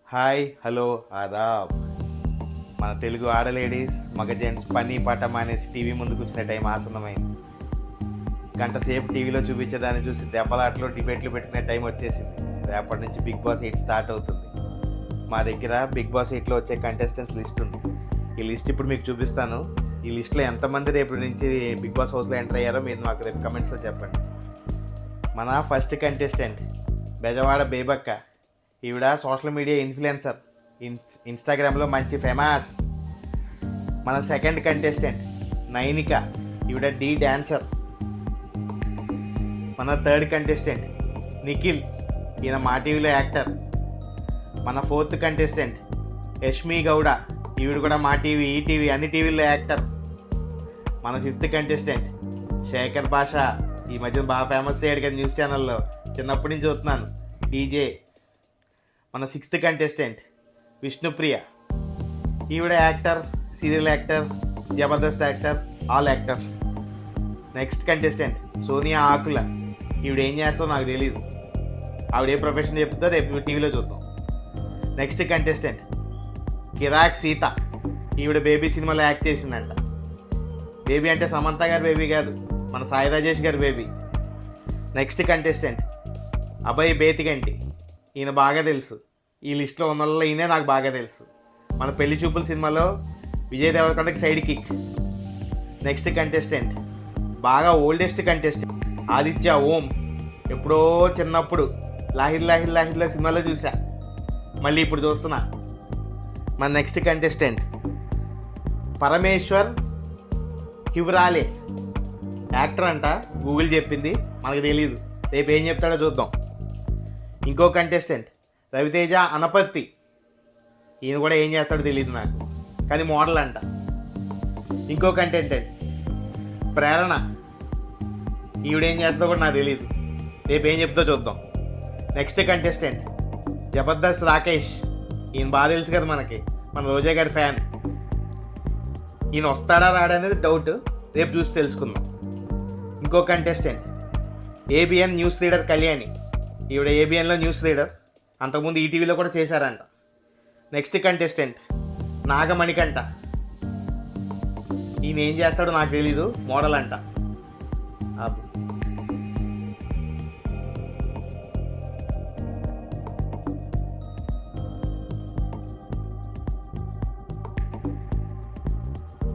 Hi hello Aadab. మన తెలుగు ఆడలేడీస్ మగ gents పని పాట మానేసి టీవీ ముందు కూర్చునే టైం ఆసన్నమైంది. గంట సేపు టీవీలో చూపించేదాన్ని చూసి దెబ్బలాటలు డిబేట్లు పెట్టుకునే టైం వచ్చేసింది. రేపటి నుంచి బిగ్ బాస్ 8 స్టార్ట్ అవుతుంది. మా దగ్గర బిగ్ బాస్ 8లో వచ్చే కంటెస్టెంట్స్ లిస్ట్ ఉంది. ఈ లిస్ట్ ఇప్పుడు మీకు చూపిస్తాను. ఈ లిస్ట్లో ఎంతమంది రేపు నుంచి బిగ్ బాస్ హౌస్లో ఎంటర్ అయ్యారో మీరు మాకు రేపు కమెంట్స్లో చెప్పండి. మన ఫస్ట్ కంటెస్టెంట్ బెజవాడ బేబక్క. ఈవిడ సోషల్ మీడియా ఇన్ఫ్లుయెన్సర్, ఇన్స్టాగ్రామ్లో మంచి ఫేమస్. మన సెకండ్ కంటెస్టెంట్ నైనిక. ఈవిడ డాన్సర్. మన థర్డ్ కంటెస్టెంట్ నిఖిల్. ఈయన మా టీవీలో యాక్టర్. మన ఫోర్త్ కంటెస్టెంట్ యష్మి గౌడ. ఈవిడ కూడా మా టీవీ, ఈటీవీ అన్ని టీవీల్లో యాక్టర్. మన ఫిఫ్త్ కంటెస్టెంట్ శేఖర్ భాష. ఈ మధ్య బాగా ఫేమస్ అయ్యాడు కదా న్యూస్ ఛానల్లో, చిన్నప్పటి నుంచి చూస్తున్నాను, డీజే. మన సిక్స్త్ కంటెస్టెంట్ విష్ణుప్రియ. ఈవిడ actor, serial actor, Jabardasth actor, all actor. Next contestant Sonia Akula. ఈవిడ ఏం చేస్తారో నాకు తెలీదు. ఆవిడ ఏ ప్రొఫెషన్ చెప్తుందో రేపు టీవీలో చూద్దాం. నెక్స్ట్ కంటెస్టెంట్ కిరాక్ సీత. ఈవిడ బేబీ సినిమాలో యాక్ట్ చేసిందంట. బేబీ అంటే సమంత గారి బేబీ కాదు, మన సాయి రాజేష్ గారి baby. Next contestant Abhay Bethiganti. ఈయన బాగా తెలుసు. ఈ లిస్ట్లో ఉన్న వాళ్ళు ఈయనే నాకు బాగా తెలుసు. మన పెళ్లి చూపుల సినిమాలో విజయ్ దేవరకొండకి సైడ్ కిక్. నెక్స్ట్ కంటెస్టెంట్ బాగా ఓల్డెస్ట్ కంటెస్టెంట్ ఆదిత్య ఓం. ఎప్పుడో చిన్నప్పుడు లాహిర్ లాహిర్ లాహిర్లో సినిమాలో చూసా, మళ్ళీ ఇప్పుడు చూస్తున్నా. మన నెక్స్ట్ కంటెస్టెంట్ పరమేశ్వర్ హివరాలే. యాక్టర్ అంట, గూగుల్ చెప్పింది, మనకు తెలీదు. రేపు ఏం చెప్తాడో చూద్దాం. ఇంకో కంటెస్టెంట్ రవితేజ అనపత్తి. ఈయన కూడా ఏం చేస్తాడో తెలియదు నాకు, కానీ మోడల్ అంట. ఇంకో కంటెస్టెంట్ ప్రేరణ. ఈవిడేం చేస్తుందో కూడా నాకు తెలియదు. రేపు ఏం చెప్తా చూద్దాం. Next contestant Jabardasth Rakesh. ఈయన బాగా తెలుసు కదా మనకి, మన రోజా గారి ఫ్యాన్. ఈయన వస్తాడా రాడా అనేది డౌట్, రేపు చూసి తెలుసుకుందాం. ఇంకో contestant ABN news reader Kalyani. ఈవిడ ఏబిఎన్లో న్యూస్ రీడర్, అంతకుముందు ఈటీవీలో కూడా చేశారంట. Next contestant Nagamanikanta. ఈయన ఏం చేస్తాడో నాకు తెలీదు, మోడల్ అంట.